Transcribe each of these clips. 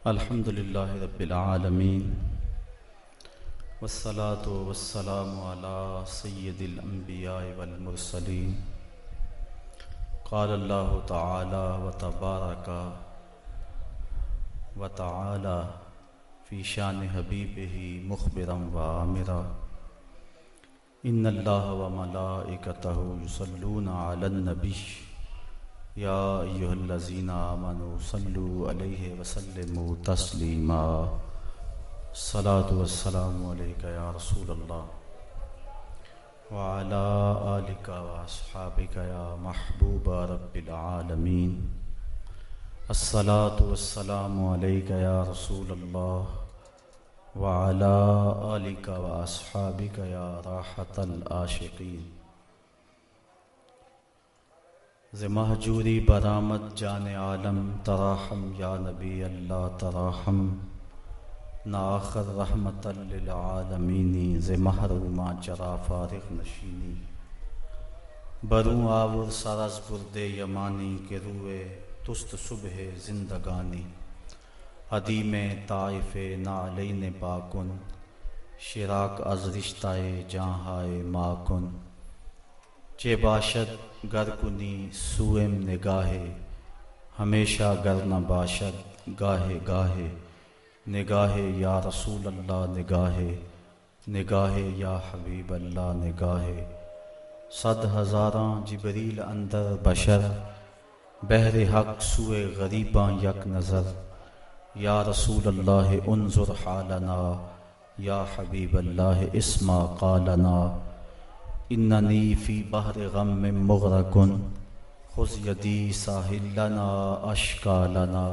الحمد للہ رب العالمین والصلاة والسلام علی سید الانبیاء والمرسلین قال اللہ تعالی وتبارک وتعالی فی شان حبیبہ مخبرا وآمرا ان اللہ وملائکتہ یصلون علی النبی یا ایھا الذین آمنوا صلوا علیہ وسلموا تسلیما الصلاۃ والسلام علیک یا رسول اللہ وعلی آلک واصحابک یا محبوب رب العالمین الصلاۃ والسلام علیک یا رسول اللہ وعلی آلک واصحابک یا راحت العاشقین ز مہجوری برآمد جان عالم تراحم یا نبی اللہ تراحم نا آخر رحمت للعالمین ز محروما جرا فارغ نشینی بروں آور سرز برد یمانی کے روئے تست صبح زندگانی عدیم طائف نعلین پاکن شراک از رشتہ جہاں ماکن چے باشد گر کنی سوئم نگاہے ہمیشہ گر نہ باشد گاہے گاہے نگاہے یا رسول اللہ نگاہے نگاہے یا حبیب اللہ نگاہے صد ہزاراں جبریل اندر بشر بہر حق سوئے غریباں یک نظر یا رسول اللہ انظر حالنا یا حبیب اللہ اسما قالنا اننی فی بحر غم مغرق خذ یدی ساحل لنا اشکا لنا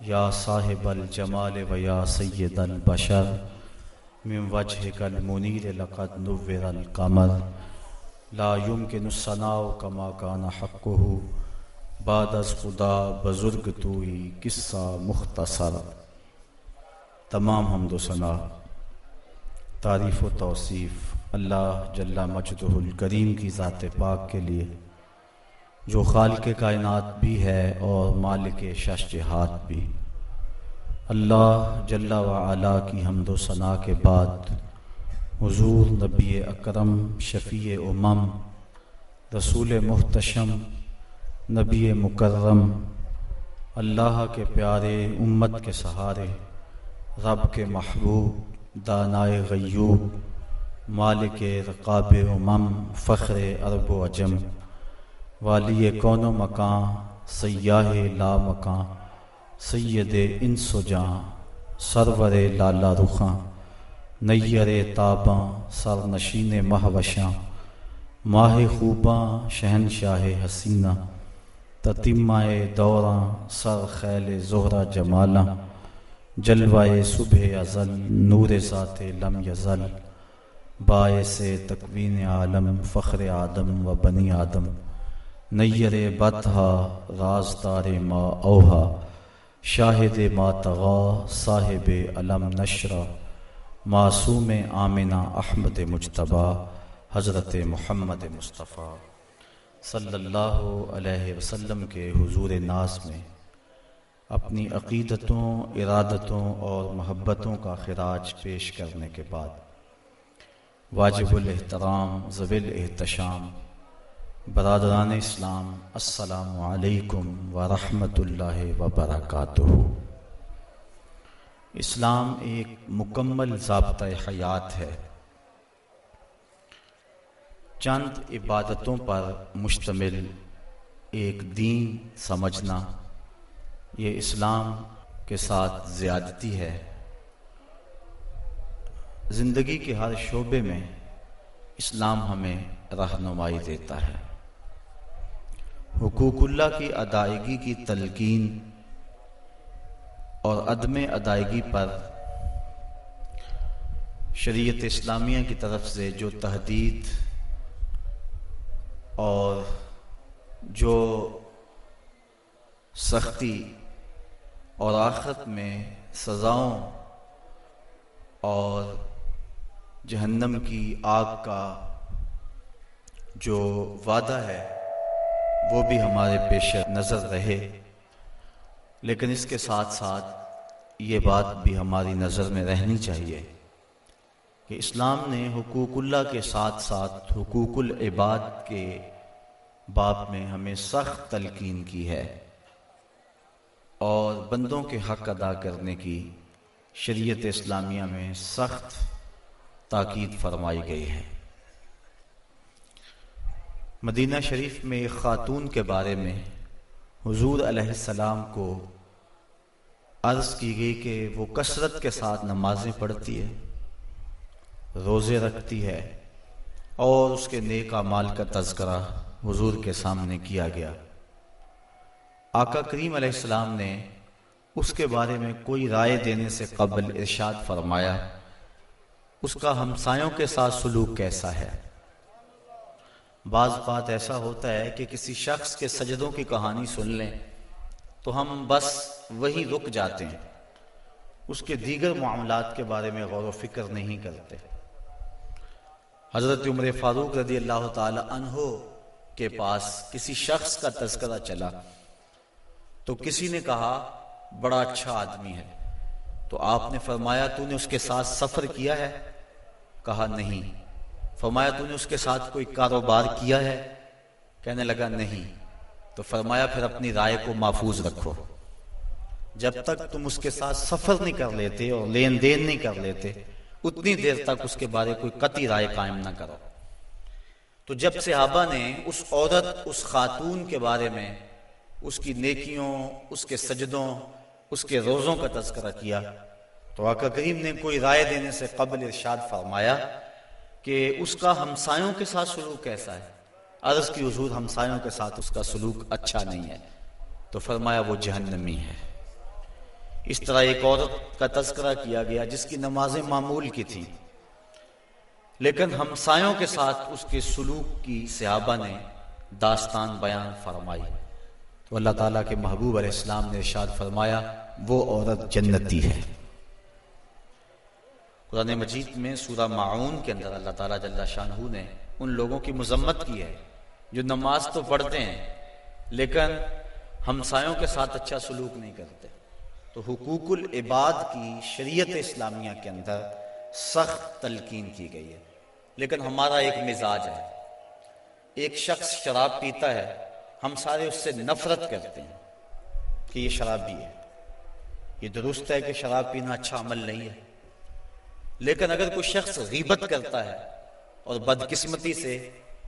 یا صاحب الجمال و یا سید البشر من وجهک المنیر لقد نور القمر لا يمکن الثناء کما کان حقه بعد از خدا بزرگ توئی قصہ مختصر۔ تمام حمد و ثنا تعریف و توصیف اللہ جل مجدہ الکریم کی ذات پاک کے لیے جو خالق کائنات بھی ہے اور مالک شش جہات بھی۔ اللہ جل وعلا کی حمد و ثنا کے بعد حضور نبی اکرم شفیع امم رسول محتشم نبی مکرم اللہ کے پیارے امت کے سہارے رب کے محبوب دانائے غیوب مالک رقاب امم فخر عرب و عجم والی کون و مکان سیاہ لا مکان سید انس و جاں سرور لالا رخاں نیر تاباں سر نشین مہوشاں ماہ خوباں شہنشاہ حسینہ تتمہ دوراں سر خیل زہرہ جمالاں جلوہ صبح ازل نور ذات لم یزل باعث تکوین عالم فخر آدم و بنی آدم نیر بطحا رازدار ما اوہا شاہد ما طغا صاحب علم نشرہ معصوم آمنہ احمد مجتبیٰ حضرت محمد مصطفیٰ صلی اللہ علیہ وسلم کے حضور ناز میں اپنی عقیدتوں ارادتوں اور محبتوں کا خراج پیش کرنے کے بعد واجب الاحترام ذوی الاحتشام برادران اسلام السلام علیکم ورحمۃ اللہ وبرکاتہ۔ اسلام ایک مکمل ضابطہ حیات ہے، چند عبادتوں پر مشتمل ایک دین سمجھنا یہ اسلام کے ساتھ زیادتی ہے۔ زندگی کے ہر شعبے میں اسلام ہمیں رہنمائی دیتا ہے۔ حقوق اللہ کی ادائیگی کی تلقین اور عدم ادائیگی پر شریعت اسلامیہ کی طرف سے جو تحدید اور جو سختی اور آخرت میں سزاؤں اور جہنم کی آگ کا جو وعدہ ہے وہ بھی ہمارے پیش نظر رہے، لیکن اس کے ساتھ ساتھ یہ بات بھی ہماری نظر میں رہنی چاہیے کہ اسلام نے حقوق اللہ کے ساتھ ساتھ حقوق العباد کے باب میں ہمیں سخت تلقین کی ہے اور بندوں کے حق ادا کرنے کی شریعت اسلامیہ میں سخت تاکید فرمائی گئی ہے۔ مدینہ شریف میں ایک خاتون کے بارے میں حضور علیہ السلام کو عرض کی گئی کہ وہ کثرت کے ساتھ نمازیں پڑھتی ہے، روزے رکھتی ہے، اور اس کے نیک اعمال کا تذکرہ حضور کے سامنے کیا گیا۔ آقا کریم علیہ السلام نے اس کے بارے میں کوئی رائے دینے سے قبل ارشاد فرمایا اس کا ہمسایوں کے ساتھ سلوک کیسا ہے۔ بعض بات ایسا ہوتا ہے کہ کسی شخص کے سجدوں کی کہانی سن لیں تو ہم بس وہی رک جاتے ہیں، اس کے دیگر معاملات کے بارے میں غور و فکر نہیں کرتے۔ حضرت عمر فاروق رضی اللہ تعالی عنہ کے پاس کسی شخص کا تذکرہ چلا تو کسی نے کہا بڑا اچھا آدمی ہے، تو آپ نے فرمایا تو نے اس کے ساتھ سفر کیا ہے؟ کہا نہیں۔ فرمایا تو نے اس کے ساتھ کوئی کاروبار کیا ہے؟ کہنے لگا نہیں۔ تو فرمایا پھر اپنی رائے کو محفوظ رکھو، جب تک تم اس کے ساتھ سفر نہیں کر لیتے اور لین دین نہیں کر لیتے اتنی دیر تک اس کے بارے کوئی قطعی رائے قائم نہ کرو۔ تو جب صحابہ نے اس عورت، اس خاتون کے بارے میں اس کی نیکیوں، اس کے سجدوں، اس کے روزوں کا تذکرہ کیا تو آقا کریم نے کوئی رائے دینے سے قبل ارشاد فرمایا کہ اس کا ہمسایوں کے ساتھ سلوک کیسا ہے۔ عرض کی حضور ہمسایوں کے ساتھ اس کا سلوک اچھا نہیں ہے، تو فرمایا وہ جہنمی ہے۔ اس طرح ایک عورت کا تذکرہ کیا گیا جس کی نمازیں معمول کی تھیں، لیکن ہمسایوں کے ساتھ اس کے سلوک کی صحابہ نے داستان بیان فرمائی تو اللہ تعالیٰ کے محبوب علیہ السلام نے ارشاد فرمایا وہ عورت جنتی ہے۔ قرآن مجید میں سورہ معون کے اندر اللہ تعالیٰ جل شانہ نے ان لوگوں کی مذمت کی ہے جو نماز تو پڑھتے ہیں لیکن ہمسایوں کے ساتھ اچھا سلوک نہیں کرتے۔ تو حقوق العباد کی شریعت اسلامیہ کے اندر سخت تلقین کی گئی ہے، لیکن ہمارا ایک مزاج ہے، ایک شخص شراب پیتا ہے ہم سارے اس سے نفرت کرتے ہیں کہ یہ شرابی ہے۔ یہ درست ہے کہ شراب پینا اچھا عمل نہیں ہے، لیکن اگر کوئی شخص غیبت کرتا ہے، اور بدقسمتی سے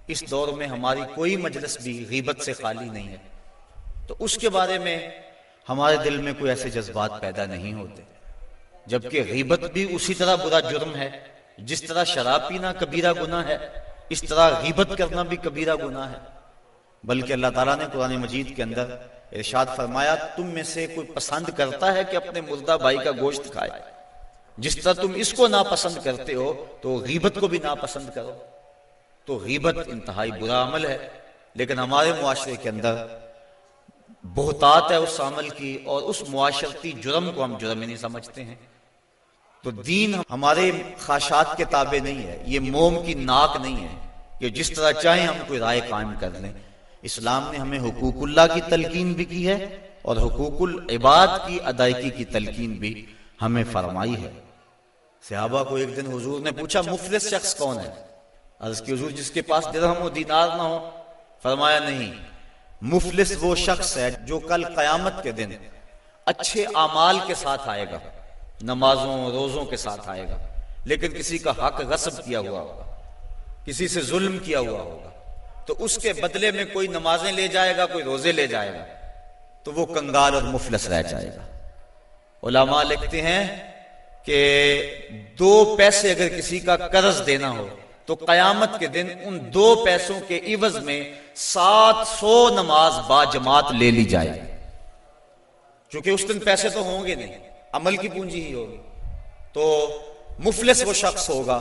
اس دور میں ہماری کوئی مجلس بھی غیبت سے خالی نہیں ہے، تو اس کے بارے میں ہمارے دل میں کوئی ایسے جذبات پیدا نہیں ہوتے، جبکہ غیبت بھی اسی طرح برا جرم ہے جس طرح شراب پینا کبیرہ گناہ ہے، اس طرح غیبت کرنا بھی کبیرہ گناہ ہے۔ بلکہ اللہ تعالیٰ نے قرآن مجید کے اندر ارشاد فرمایا تم میں سے کوئی پسند کرتا ہے کہ اپنے مردہ بھائی کا گوشت کھائے، جس طرح تم اس کو ناپسند کرتے ہو تو غیبت کو بھی ناپسند کرو۔ تو غیبت انتہائی برا عمل ہے، لیکن ہمارے معاشرے کے اندر بہتات ہے اس عمل کی، اور اس معاشرتی جرم کو ہم جرم ہی نہیں سمجھتے ہیں۔ تو دین ہمارے خواہشات کے تابع نہیں ہے، یہ موم کی ناک نہیں ہے کہ جس طرح چاہیں ہم کوئی رائے قائم کر لیں۔ اسلام نے ہمیں حقوق اللہ کی تلقین بھی کی ہے اور حقوق العباد کی ادائیگی کی تلقین بھی ہمیں فرمائی ہے۔ صحابہ کو ایک دن حضور نے پوچھا مفلس شخص کون ہے؟ عرض کی حضور جس کے پاس درہم و دینار نہ ہو؟ فرمایا نہیں، مفلس وہ شخص ہے جو کل قیامت کے دن اچھے اعمال کے ساتھ آئے گا، نمازوں روزوں کے ساتھ آئے گا، لیکن کسی کا حق غصب کیا ہوا ہوگا، کسی سے ظلم کیا ہوا ہوگا، تو اس کے بدلے میں کوئی نمازیں لے جائے گا، کوئی روزے لے جائے گا، تو وہ کنگال اور مفلس رہ جائے گا۔ علماء لکھتے ہیں کہ 2 پیسے اگر کسی کا قرض دینا ہو تو قیامت کے دن ان 2 پیسوں کے عوض میں 700 نماز با جماعت لے لی جائے گی، چونکہ اس دن پیسے تو ہوں گے نہیں، عمل کی پونجی ہی ہوگی۔ تو مفلس وہ شخص ہوگا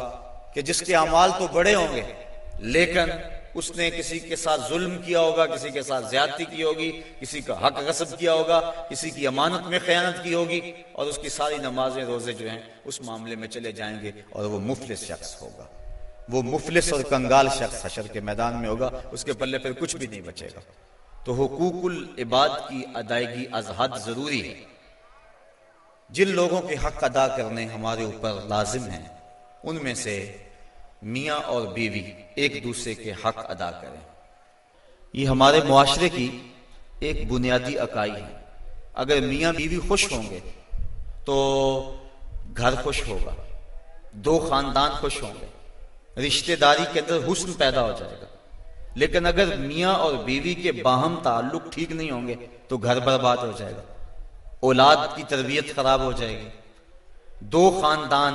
کہ جس کے اعمال تو بڑے ہوں گے لیکن اس نے کسی کے ساتھ ظلم کیا ہوگا، کسی کے ساتھ زیادتی کی ہوگی، کسی کا حق غصب کیا ہوگا، کسی کی امانت میں خیانت کی ہوگی، اور اس کی ساری نمازیں روزے جو ہیں اس معاملے میں چلے جائیں گے، اور وہ مفلس شخص ہوگا۔ وہ مفلس اور کنگال شخص حشر کے میدان میں ہوگا، اس کے پلے پھر کچھ بھی نہیں بچے گا۔ تو حقوق العباد کی ادائیگی از حد ضروری ہے۔ جن لوگوں کے حق ادا کرنے ہمارے اوپر لازم ہیں ان میں سے میاں اور بیوی ایک دوسرے کے حق ادا کریں۔ یہ ہمارے معاشرے کی ایک بنیادی اکائی ہے۔ اگر میاں بیوی خوش ہوں گے تو گھر خوش ہوگا، دو خاندان خوش ہوں گے، رشتہ داری کے اندر حسن پیدا ہو جائے گا۔ لیکن اگر میاں اور بیوی کے باہم تعلق ٹھیک نہیں ہوں گے تو گھر برباد ہو جائے گا، اولاد کی تربیت خراب ہو جائے گی، دو خاندان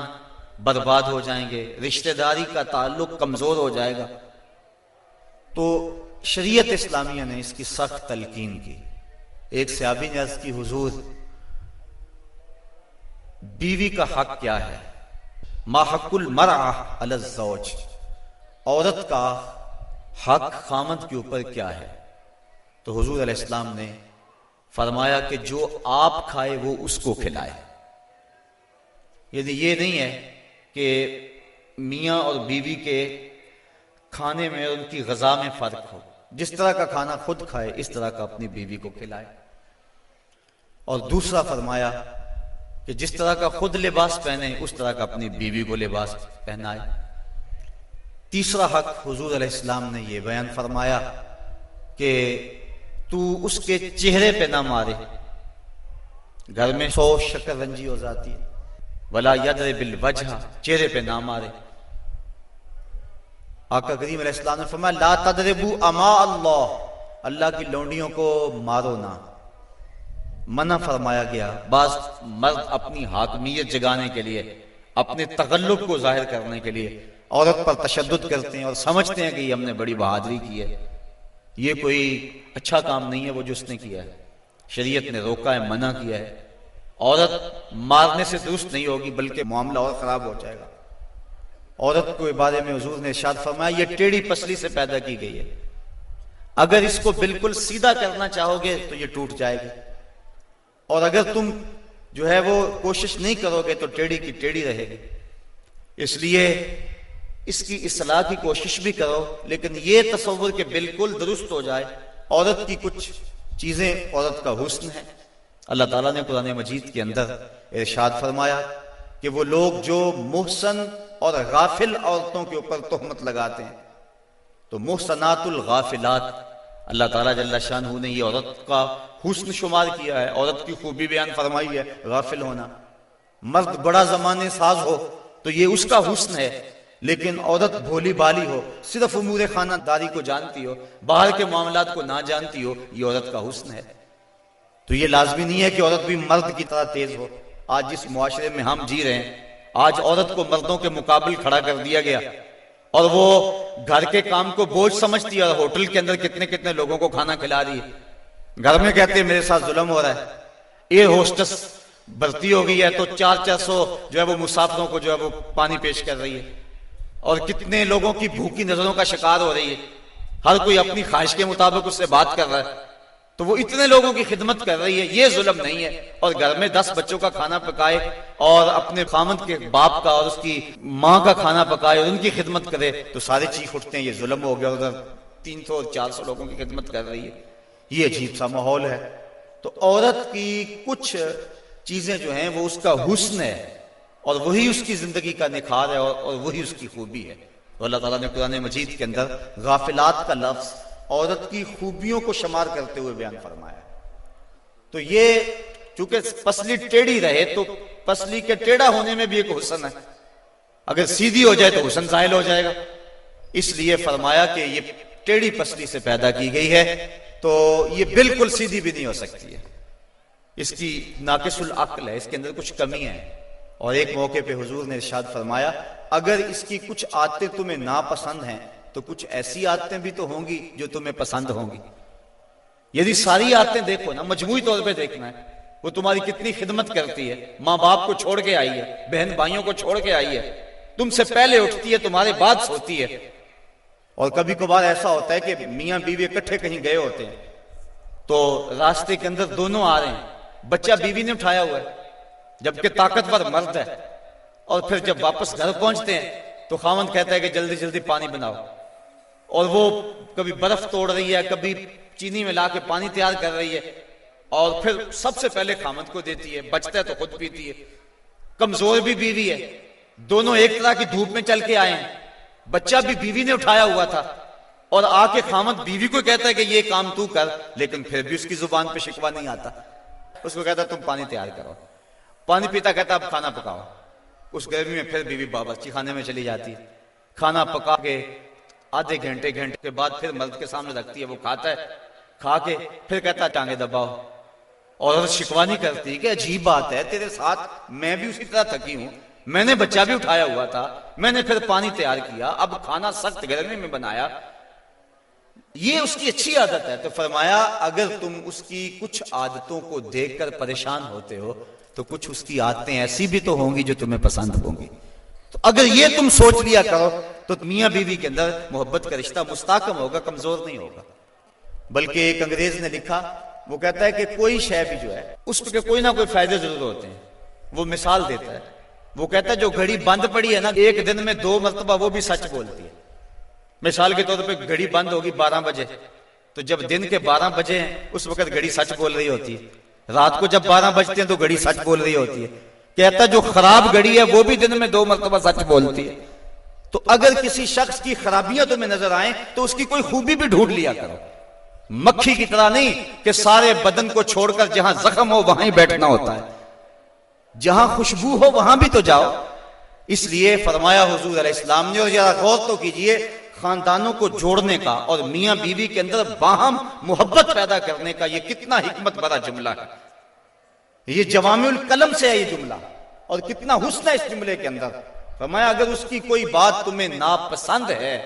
برباد ہو جائیں گے، رشتہ داری کا تعلق کمزور ہو جائے گا۔ تو شریعت اسلامیہ نے اس کی سخت تلقین کی۔ ایک صحابی نے عرض کی، حضور بیوی کا حق کیا ہے؟ ما حق المرأة علی الزوج، عورت کا حق خامند کے اوپر کیا ہے؟ تو حضور علیہ السلام نے فرمایا کہ جو آپ کھائے وہ اس کو کھلائے۔ یعنی یہ نہیں ہے کہ میاں اور بیوی کے کھانے میں ان کی غذا میں فرق ہو، جس طرح کا کھانا خود کھائے اس طرح کا اپنی بیوی کو کھلائے۔ اور دوسرا فرمایا کہ جس طرح کا خود لباس پہنے اس طرح کا اپنی بیوی کو لباس پہنائے۔ تیسرا حق حضور علیہ السلام نے یہ بیان فرمایا کہ تو اس کے چہرے پہ نہ مارے، گھر میں 100 شکر رنجی ہو جاتی ہے، ولا یضرب الوجہ، چہرے پہ نہ مارے۔ آقا کریم علیہ السلام نے فرمایا لا تضربوا اماء اللہ، اللہ کی لونڈیوں کو مارو نہ، منع فرمایا گیا۔ بعض مرد اپنی حاکمیت جگانے کے لیے، اپنے تغلب کو ظاہر کرنے کے لیے عورت پر تشدد کرتے ہیں اور سمجھتے ہیں کہ یہ ہم نے بڑی بہادری کی ہے۔ یہ کوئی اچھا کام نہیں ہے وہ جو اس نے کیا ہے، شریعت نے روکا ہے، منع کیا ہے۔ عورت مارنے سے درست نہیں ہوگی بلکہ معاملہ اور خراب ہو جائے گا۔ عورت کو بارے میں حضور نے ارشاد فرمایا یہ ٹیڑھی پسلی سے پیدا کی گئی ہے، اگر اس کو بالکل سیدھا کرنا چاہو گے تو یہ ٹوٹ جائے گی، اور اگر تم جو ہے وہ کوشش نہیں کرو گے تو ٹیڑھی کی ٹیڑھی رہے گی۔ اس لیے اس کی اصلاح کی کوشش بھی کرو، لیکن یہ تصور کہ بالکل درست ہو جائے۔ عورت کی کچھ چیزیں عورت کا حسن ہے۔ اللہ تعالیٰ نے قرآن مجید کے اندر ارشاد فرمایا کہ وہ لوگ جو محسن اور غافل عورتوں کے اوپر تہمت لگاتے ہیں، تو محسنات الغافلات، اللہ تعالیٰ جل شانہ نے یہ عورت کا حسن شمار کیا ہے، عورت کی خوبی بیان فرمائی ہے، غافل ہونا۔ مرد بڑا زمانے ساز ہو تو یہ اس کا حسن ہے، لیکن عورت بھولی بالی ہو، صرف امور خانہ داری کو جانتی ہو، باہر کے معاملات کو نہ جانتی ہو، یہ عورت کا حسن ہے۔ تو یہ لازمی نہیں ہے کہ عورت بھی مرد کی طرح تیز ہو۔ آج جس معاشرے میں ہم جی رہے ہیں، آج عورت کو مردوں کے مقابل کھڑا کر دیا گیا اور وہ گھر کے کام کو بوجھ سمجھتی ہے، اور ہوٹل کے اندر کتنے کتنے لوگوں کو کھانا کھلا رہی ہے۔ گھر میں کہتے ہیں میرے ساتھ ظلم ہو رہا ہے، ایئر ہوسٹس بھرتی ہو گئی ہے تو 400 جو ہے وہ مسافروں کو جو ہے وہ پانی پیش کر رہی ہے، اور کتنے لوگوں کی بھوکی نظروں کا شکار ہو رہی ہے، ہر کوئی اپنی خواہش کے مطابق اس سے بات کر رہا ہے، تو وہ اتنے لوگوں کی خدمت کر رہی ہے۔ یہ ظلم نہیں ہے؟ اور گھر میں 10 بچوں کا کھانا پکائے اور اپنے خامند کے باپ کا اور اس کی ماں کا کھانا پکائے اور ان کی خدمت کرے تو سارے چیخ اٹھتے ہیں یہ ظلم ہو گیا، ادھر 300 اور 400 لوگوں کی خدمت کر رہی ہے۔ یہ عجیب سا ماحول ہے۔ تو عورت کی کچھ چیزیں جو ہیں وہ اس کا حسن ہے، اور وہی اس کی زندگی کا نکھار ہے، اور وہی اس کی خوبی ہے۔ تو اللہ تعالیٰ نے قرآن مجید کے اندر غافلات کا لفظ عورت کی خوبیوں کو شمار کرتے ہوئے بیان فرمایا۔ تو یہ چونکہ پسلی ٹیڑھی رہے تو پسلی کے ٹیڑھا ہونے میں بھی ایک حسن ہے، اگر سیدھی ہو جائے تو حسن زائل ہو جائے گا، اس لیے فرمایا کہ یہ ٹیڑھی پسلی سے پیدا کی گئی ہے، تو یہ بالکل سیدھی بھی نہیں ہو سکتی ہے، اس کی ناقص العقل ہے، اس کے اندر کچھ کمی ہے۔ اور ایک موقع پہ حضور نے ارشاد فرمایا اگر اس کی کچھ عادتیں تمہیں ناپسند ہیں تو کچھ ایسی عادتیں بھی تو ہوں گی جو تمہیں پسند ہوں گی۔ یدی ساری عادتیں دیکھو نا، مجموعی طور پہ دیکھنا ہے، وہ تمہاری کتنی خدمت کرتی ہے، ماں باپ کو چھوڑ کے آئی ہے، بہن بھائیوں کو چھوڑ کے آئی ہے، تم سے پہلے اٹھتی ہے، تمہارے بعد سوتی ہے۔ اور کبھی کبھار ایسا ہوتا ہے کہ میاں بیوی اکٹھے کہیں گئے ہوتے ہیں تو راستے کے اندر دونوں آ رہے ہیں، بچہ بیوی نے اٹھایا ہوا ہے جبکہ طاقتور مرد ہے، اور پھر جب واپس گھر پہنچتے ہیں تو خاوند کہتا ہے کہ جلدی جلدی پانی بناؤ، اور وہ کبھی برف توڑ رہی ہے، کبھی چینی میں لا کے پانی تیار کر رہی ہے، اور پھر سب سے پہلے خامد کو دیتی ہے، بچتا ہے تو خود پیتی ہے. کمزور بھی بیوی ہے، دونوں ایک طرح کی دھوپ میں چل کے آئے ہیں، بچہ بھی بیوی نے اٹھایا ہوا تھا، اور آ کے خامد بیوی کو کہتا ہے کہ یہ کام تو کر، لیکن پھر بھی اس کی زبان پہ شکوہ نہیں آتا. اس کو کہتا تم پانی تیار کرو، پانی پیتا، کہتا اب کھانا پکاؤ. اس گرمی میں پھر بیوی باورچی خانے میں چلی جاتی، کھانا پکا کے آدھے گھنٹے کے بعد پھر مرد کے سامنے رکھتی ہے، وہ کھاتا ہے، کھا کے پھر کہتا ہے ٹانگیں دباؤ. اور شکوہ نہیں کرتی کہ عجیب بات ہے تیرے ساتھ میں بھی اسی طرح تھکی ہوں، میں نے بچہ بھی اٹھایا ہوا تھا، میں نے پھر پانی تیار کیا، اب کھانا سخت گرمی میں بنایا. یہ اس کی اچھی عادت ہے. تو فرمایا اگر تم اس کی کچھ عادتوں کو دیکھ کر پریشان ہوتے ہو تو کچھ اس کی عادتیں ایسی بھی تو ہوں گی جو تمہیں پسند ہوں گی. تو اگر یہ تم سوچ لیا کرو تو میاں بیوی کے اندر محبت کا رشتہ مستحکم ہوگا، کمزور نہیں ہوگا. بلکہ ایک انگریز نے لکھا، وہ کہتا ہے کہ کوئی شے بھی جو ہے اس کے کوئی نہ کوئی فائدے ضرور ہوتے ہیں. وہ مثال دیتا ہے، وہ کہتا ہے جو گھڑی بند پڑی ہے نا، ایک دن میں 2 مرتبہ وہ بھی سچ بولتی ہے. مثال کے طور پہ گھڑی بند ہوگی 12 بجے، تو جب دن کے 12 بجے ہیں اس وقت گھڑی سچ بول رہی ہوتی ہے. رات کو جب 12 بجتے ہیں تو گھڑی سچ بول رہی ہوتی ہے. کہتا جو خراب گھڑی ہے وہ بھی دن میں 2 مرتبہ سچ بولتی ہے. تو اگر کسی شخص کی خرابیاں تمہیں نظر آئیں تو اس کی کوئی خوبی بھی ڈھونڈ لیا کرو. مکھی کی طرح نہیں کہ سارے بدن کو چھوڑ کر جہاں زخم ہو وہاں ہی بیٹھنا ہوتا ہے، جہاں خوشبو ہو وہاں بھی تو جاؤ. اس لیے فرمایا حضور علیہ السلام نے، اور ذرا غور تو کیجئے، خاندانوں کو جوڑنے کا اور میاں بیوی کے اندر باہم محبت پیدا کرنے کا یہ کتنا حکمت بھرا جملہ ہے. یہ جوامع الکلم سے ہے یہ جملہ، اور کتنا حسن ہے اس جملے کے اندر. فرمایا اگر اس کی کوئی بات تمہیں ناپسند ہے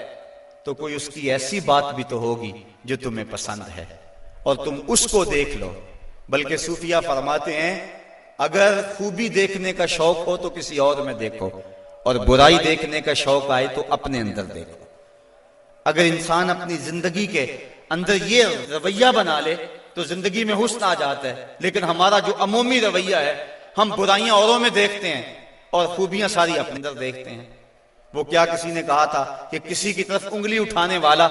تو کوئی اس کی ایسی بات بھی تو ہوگی جو تمہیں پسند ہے، اور تم اس کو دیکھ لو. بلکہ صوفیہ فرماتے ہیں اگر خوبی دیکھنے کا شوق ہو تو کسی اور میں دیکھو، اور برائی دیکھنے کا شوق آئے تو اپنے اندر دیکھو. اگر انسان اپنی زندگی کے اندر یہ رویہ بنا لے تو زندگی میں حسن آ جاتا ہے. لیکن ہمارا جو عمومی رویہ ہے، ہم برائیاں اوروں میں دیکھتے ہیں اور خوبیاں ساری اپنے اندر دیکھتے ہیں. وہ کیا کسی نے کہا تھا کہ کسی کی طرف انگلی اٹھانے والا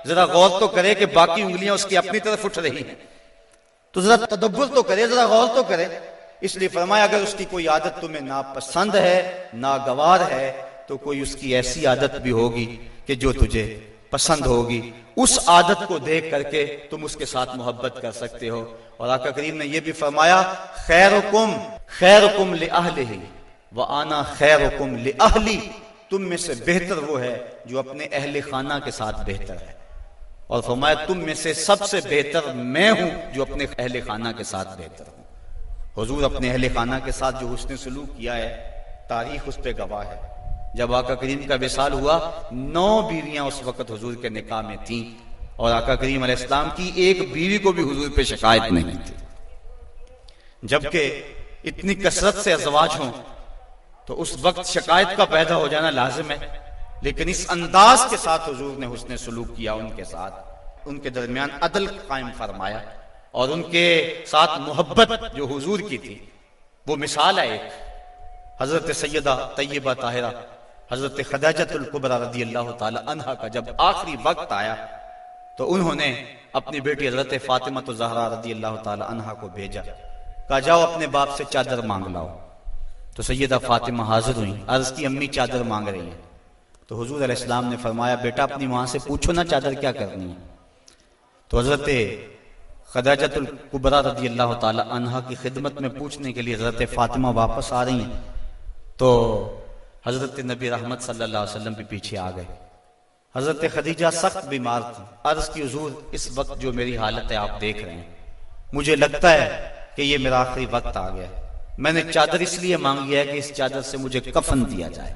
ذرا غور تو کرے کہ باقی انگلیاں اس کی اپنی طرف اٹھ رہی ہیں. تو ذرا تدبر تو کرے، ذرا غور تو کرے. اس لیے فرمایا اگر اس کی کوئی عادت تمہیں ناپسند ہے، ناگوار ہے، تو کوئی اس کی ایسی عادت بھی ہوگی کہ جو تجھے پسند ہوگی. اس عادت کو دیکھ کر کے تم اس کے ساتھ محبت کر سکتے ہو. اور آقا کریم نے یہ بھی فرمایا خیرکم لأہلہ وآنا خیرکم لأہلی، تم میں سے بہتر وہ ہے جو اپنے اہل خانہ کے ساتھ بہتر ہے. اور فرمایا تم میں سے سب سے بہتر میں ہوں جو اپنے اہل خانہ کے ساتھ بہتر ہوں. حضور اپنے اہل خانہ کے ساتھ جو حسن سلوک کیا ہے تاریخ اس پہ گواہ ہے. جب آقا کریم کا وصال ہوا 9 بیویاں اس وقت حضور کے نکاح میں تھیں، اور آقا کریم علیہ السلام کی ایک بیوی کو بھی حضور پہ شکایت نہیں تھی. جبکہ اتنی کثرت سے ازواج ہوں تو اس وقت شکایت کا پیدا ہو جانا لازم ہے. لیکن اس انداز کے ساتھ حضور نے حسن سلوک کیا ان کے ساتھ، ان کے درمیان عدل قائم فرمایا، اور ان کے ساتھ محبت جو حضور کی تھی وہ مثال ہے. ایک حضرت سیدہ طیبہ طاہرہ حضرت خدیجہ الکبریٰ رضی اللہ تعالی عنہا کا جب آخری وقت آیا تو انہوں نے اپنی بیٹی حضرت فاطمہ الزہرا رضی اللہ تعالی عنہا کو بھیجا، کہا جاؤ اپنے باپ سے چادر مانگ لاؤ. تو سیدہ فاطمہ حاضر ہوئیں، عرض کی امی چادر مانگ رہی ہیں. تو حضور علیہ السلام نے فرمایا بیٹا اپنی ماں سے پوچھو نا چادر کیا کرنی ہے. تو حضرت خدیجہ الکبریٰ رضی اللہ تعالی عنہا کی خدمت میں پوچھنے کے لیے حضرت فاطمہ واپس آ رہی ہیں تو حضرت نبی رحمت صلی اللہ علیہ وسلم بھی پیچھے آ گئے. حضرت خدیجہ سخت بیمار تھی. عرض کی حضور اس وقت جو میری حالت ہے آپ دیکھ رہے ہیں، مجھے لگتا ہے کہ یہ میرا آخری وقت آ گیا ہے. میں نے چادر اس لیے مانگی ہے کہ اس چادر سے مجھے کفن دیا جائے.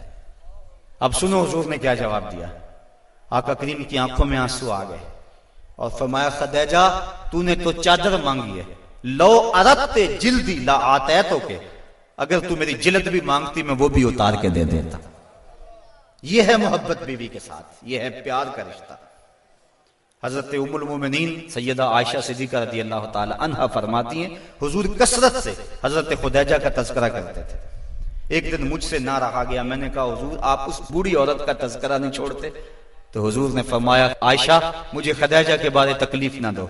اب سنو حضور نے کیا جواب دیا. آقا کریم کی آنکھوں میں آنسو آ گئے اور فرمایا خدیجہ تو نے تو چادر مانگی ہے، لو اردت جلدی لا آتیتک، اگر تو میری جلد بھی مانگتی میں وہ بھی اتار کے دے دیتا. یہ ہے محبت بیوی کے ساتھ، یہ ہے پیار کا رشتہ. حضرت ام المومنین سیدہ عائشہ صدیقہ رضی اللہ تعالی عنہا فرماتی ہیں حضور کثرت سے حضرت خدیجہ کا تذکرہ کرتے تھے. ایک دن مجھ سے نہ رہا گیا، میں نے کہا حضور آپ اس بوڑھی عورت کا تذکرہ نہیں چھوڑتے. تو حضور نے فرمایا عائشہ مجھے خدیجہ کے بارے تکلیف نہ دو،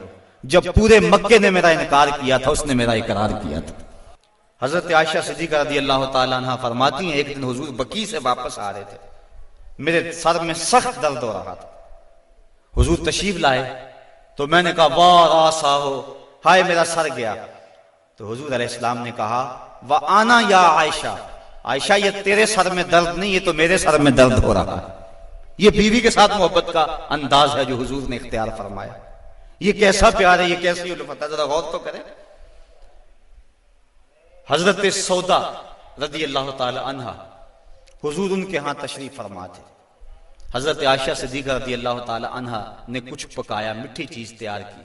جب پورے مکے نے میرا انکار کیا تھا اس نے میرا اقرار کیا تھا۔ حضرت عائشہ صدیقہ رضی اللہ تعالیٰ عنہ فرماتی ہیں ایک دن حضور بقیع سے واپس آ رہے تھے، میرے سر میں سخت درد ہو رہا تھا، حضور تشریف لائے تو میں نے کہا واہ راسا ہو، ہائے میرا سر گیا، تو حضور علیہ السلام نے کہا وَأَنَا یا عائشہ، عائشہ یہ تیرے سر میں درد نہیں، یہ تو میرے سر میں درد ہو رہا ہے۔ یہ بیوی کے ساتھ محبت کا انداز ہے جو حضور نے اختیار فرمایا، یہ کیسا پیار ہے، یہ کیسی الفت ہے، ذرا غور تو کریں۔ حضرت سودا رضی اللہ تعالی عنہ حضور ان کے ہاں تشریف فرما تھے، حضرت عائشہ صدیقہ رضی اللہ تعالی عنہ نے کچھ پکایا، میٹھی چیز تیار کی،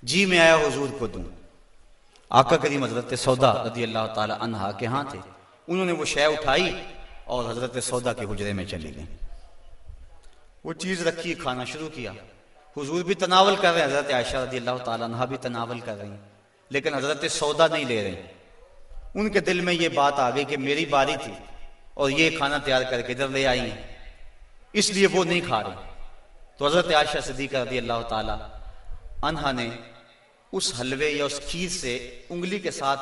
جی میں آیا حضور کو دوں، آقا کریم حضرت سودا رضی اللہ تعالی عنہ کے ہاں تھے، انہوں نے وہ شے اٹھائی اور حضرت سودا کے حجرے میں چلی گئیں، وہ چیز رکھی، کھانا شروع کیا، حضور بھی تناول کر رہے ہیں، حضرت عائشہ رضی اللہ تعالی عنہ بھی تناول کر رہی ہیں، لیکن حضرت سودا نہیں لے رہے، ان کے دل میں یہ بات آ گئی کہ میری باری تھی اور یہ کھانا تیار کر کے ادھر لے آئی ہیں، اس لیے وہ نہیں کھا رہے، تو حضرت عائشہ صدیقہ رضی اللہ تعالی عنہا نے اس حلوے یا اس کھیر سے انگلی کے ساتھ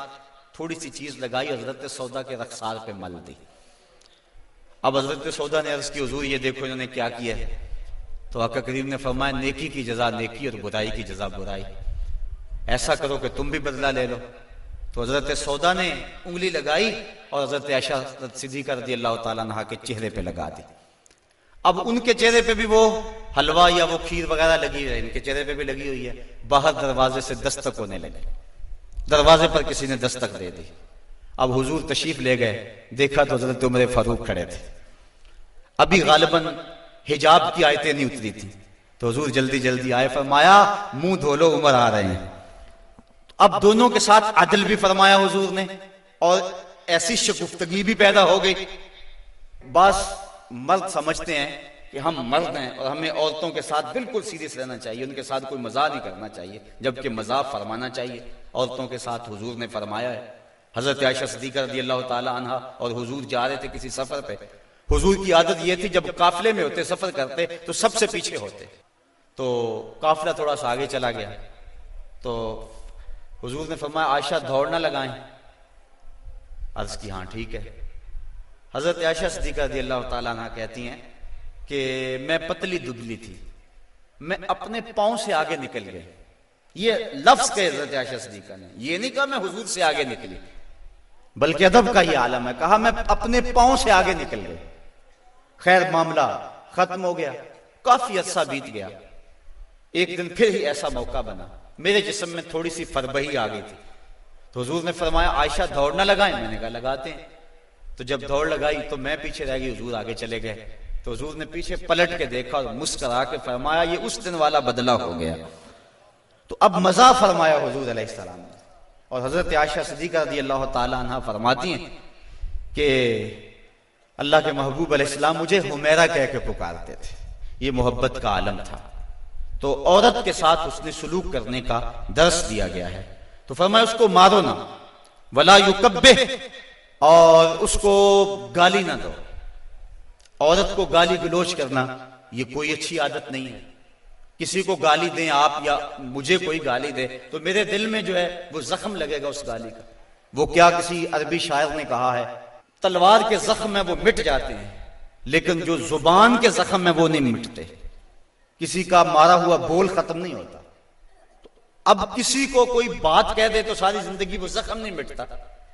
تھوڑی سی چیز لگائی، حضرت سودا کے رخسار پہ مل دی۔ اب حضرت سودا نے عرض کی حضور یہ دیکھو انہوں نے کیا کیا ہے، تو آقا کریم نے فرمایا نیکی کی جزا نیکی اور برائی کی جزا برائی، ایسا کرو کہ تم بھی بدلہ لے لو، تو حضرت سودا نے انگلی لگائی اور حضرت عائشہ صدیقہ رضی اللہ تعالیٰ عنہ کے چہرے پہ لگا دی۔ اب ان کے چہرے پہ بھی وہ حلوہ یا وہ کھیر وغیرہ لگی ہے، ان کے چہرے پہ بھی لگی ہوئی ہے، باہر دروازے سے دستک ہونے لگی، دروازے پر کسی نے دستک دے دی، اب حضور تشریف لے گئے، دیکھا تو حضرت عمر فاروق کھڑے تھے، ابھی غالباً حجاب کی آیتیں نہیں اتری تھی، تو حضور جلدی جلدی آئے، فرمایا منہ دھو لو عمر آ رہے ہیں۔ اب دونوں کے ساتھ عدل بھی فرمایا حضور نے اور ایسی شگفتگی بھی پیدا ہو گئی۔ بعض مرد سمجھتے ہیں کہ ہم مرد ہیں اور ہمیں عورتوں کے ساتھ بالکل سیریس رہنا چاہیے، ان کے ساتھ کوئی مزاح نہیں کرنا چاہیے، جبکہ مزاح فرمانا چاہیے، عورتوں کے ساتھ حضور نے فرمایا ہے۔ حضرت عائشہ صدیقہ رضی اللہ تعالی عنہ اور حضور جا رہے تھے کسی سفر پہ، حضور کی عادت یہ تھی جب قافلے میں ہوتے سفر کرتے تو سب سے پیچھے ہوتے، تو قافلہ تھوڑا سا آگے چلا گیا تو حضور نے فرمایا عائشہ دوڑ نہ لگائیں، عرض کی ہاں ٹھیک ہے۔ حضرت عائشہ صدیقہ رضی اللہ تعالیٰ عنہ کہتی ہیں کہ میں پتلی دبلی تھی، میں اپنے پاؤں سے آگے نکل گئی، یہ لفظ کہ حضرت عائشہ صدیقہ نے یہ نہیں کہا میں حضور سے آگے نکلی، بلکہ ادب کا یہ عالم ہے، کہا میں اپنے پاؤں سے آگے نکل گئی۔ خیر معاملہ ختم ہو گیا، کافی عرصہ بیت گیا، ایک دن پھر ہی ایسا موقع بنا، میرے جسم میں تھوڑی سی فربہی آ گئی تھی، تو حضور نے فرمایا عائشہ دوڑ نہ لگائیں، میں نے کہا لگاتے ہیں، تو جب دوڑ لگائی تو میں پیچھے رہ گئی، حضور آگے چلے گئے، تو حضور نے پیچھے پلٹ کے دیکھا اور مسکرا کے فرمایا یہ اس دن والا بدلہ ہو گیا، تو اب مزاح فرمایا حضور علیہ السلام نے۔ اور حضرت عائشہ صدیقہ رضی اللہ تعالی عنہ فرماتی ہیں کہ اللہ کے محبوب علیہ السلام مجھے حمیرہ کہہ کے پکارتے تھے، یہ محبت کا عالم تھا، تو عورت کے ساتھ اس نے سلوک کرنے کا درس دیا گیا ہے، تو فرمایا اس کو مارو نہ، ولا یکبہ، اور اس کو گالی نہ دو، عورت کو گالی گلوچ کرنا یہ کوئی اچھی عادت نہیں ہے، کسی کو گالی دیں آپ یا مجھے کوئی گالی دے تو میرے دل میں جو ہے وہ زخم لگے گا اس گالی کا، وہ کیا کسی عربی شاعر نے کہا ہے تلوار کے زخم میں وہ مٹ جاتے ہیں لیکن جو زبان کے زخم میں وہ نہیں مٹتے، کسی کا مارا ہوا بول ختم نہیں ہوتا، تو اب کسی کو کوئی بات کہہ دے تو ساری زندگی وہ زخم نہیں مٹتا،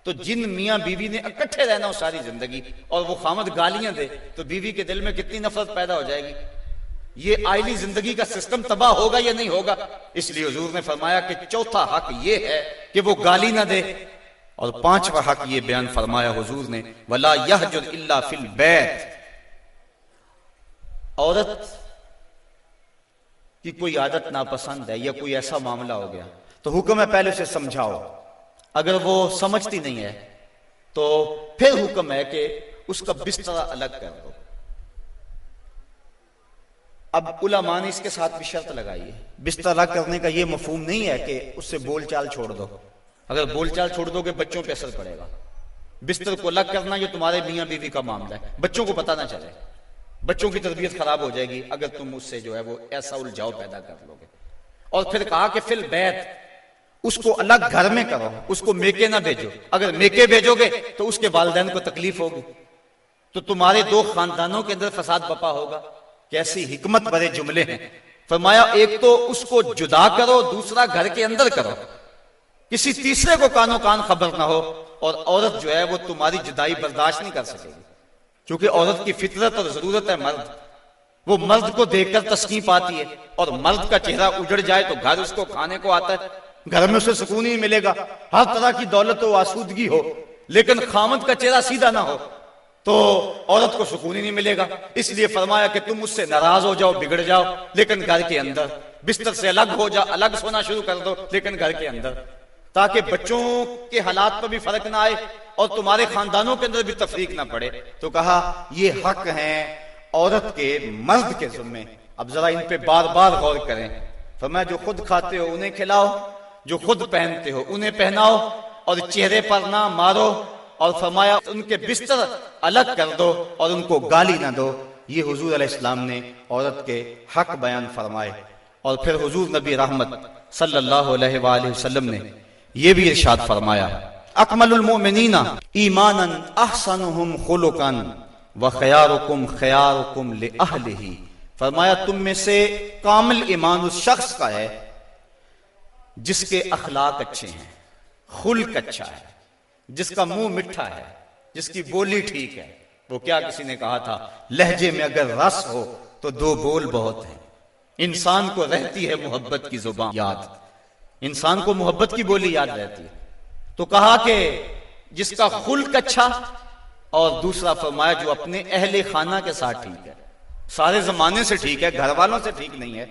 تو جن میاں بیوی نے اکٹھے رہنا ہو ساری زندگی اور وہ خامد گالیاں دے تو بیوی کے دل میں کتنی نفرت پیدا ہو جائے گی، یہ آئلی زندگی کا سسٹم تباہ ہوگا یا نہیں ہوگا؟ اس لیے حضور نے فرمایا کہ چوتھا حق یہ ہے کہ وہ گالی نہ دے، اور پانچواں حق یہ بیان فرمایا حضور نے وَلَا يَحْجُرْ إِلَّا فِي الْبَيْتِ، عورت کی کوئی عادت ناپسند ہے یا کوئی ایسا معاملہ ہو گیا تو حکم ہے پہلے اسے سمجھاؤ، اگر وہ سمجھتی نہیں ہے تو پھر حکم ہے کہ اس کا بستر الگ کر دو۔ اب علماء نے اس کے ساتھ بھی شرط لگائی ہے، بستر الگ کرنے کا یہ مفہوم نہیں ہے کہ اس سے بول چال چھوڑ دو، اگر بول چال چھوڑ دو گے بچوں پہ اثر پڑے گا، بستر کو الگ کرنا یہ تمہارے میاں بیوی کا معاملہ ہے، بچوں کو پتہ نہ چلے، بچوں کی تربیت خراب ہو جائے گی اگر تم اس سے جو ہے وہ ایسا الجھاؤ پیدا کر لو گے۔ اور پھر کہا کہ فی البیت، اس کو الگ گھر میں کرو، اس کو میکے نہ بھیجو، اگر میکے بھیجو گے تو اس کے والدین کو تکلیف ہوگی، تو تمہارے دو خاندانوں کے اندر فساد بپا ہوگا۔ کیسی حکمت بھرے جملے ہیں۔ فرمایا ایک تو اس کو جدا کرو، دوسرا گھر کے اندر کرو، کسی تیسرے کو کانوں کان خبر نہ ہو، اور عورت جو ہے وہ تمہاری جدائی برداشت نہیں کر سکے گی، کیونکہ عورت کی فطرت اور ضرورت ہے مرد، وہ مرد کو دیکھ کر تسکین پاتی ہے، اور مرد کا چہرہ اجڑ جائے تو گھر اس کو کھانے کو آتا ہے، گھر میں اسے سکون ہی ملے گا، ہر طرح کی دولت و آسودگی ہو، لیکن خامد کا چہرہ سیدھا نہ ہو تو عورت کو سکون ہی نہیں ملے گا۔ اس لیے فرمایا کہ تم اس سے ناراض ہو جاؤ، بگڑ جاؤ، لیکن گھر کے اندر بستر سے الگ ہو جاؤ، الگ سونا شروع کر دو، لیکن گھر کے اندر، تاکہ بچوں کے حالات پر بھی فرق نہ آئے اور تمہارے خاندانوں کے اندر بھی تفریق نہ پڑے۔ تو کہا یہ حق ہیں عورت کے مرد کے ذمے۔ اب ذرا ان پہ بار بار غور کریں۔ فرمایا جو خود کھاتے ہو انہیں کھلاؤ، جو خود پہنتے ہو انہیں پہناؤ، اور چہرے پر نہ مارو، اور فرمایا ان کے بستر الگ کر دو اور ان کو گالی نہ دو۔ یہ حضور علیہ السلام نے عورت کے حق بیان فرمائے۔ اور پھر حضور نبی رحمت صلی اللہ علیہ وآلہ وسلم نے یہ بھی ارشاد فرمایا، اکمل المؤمنین ایمانا احسنهم خلقا وخیارکم خیارکم لأہلہ۔ فرمایا تم میں سے کامل ایمان اس شخص کا ہے جس کے اخلاق اچھے ہیں، خلق اچھا ہے، جس کا منہ مٹھا ہے، جس کی بولی ٹھیک ہے۔ وہ کیا کسی نے کہا تھا، لہجے میں اگر رس ہو تو دو بول بہت ہیں۔ انسان کو رہتی ہے محبت کی زبان یاد، انسان کو محبت کی بولی یاد رہتی ہے۔ تو کہا کہ جس کا خلق اچھا، اور دوسرا فرمایا جو اپنے اہل خانہ کے ساتھ ٹھیک ہے، سارے زمانے سے ٹھیک ہے، گھر والوں سے ٹھیک نہیں ہے،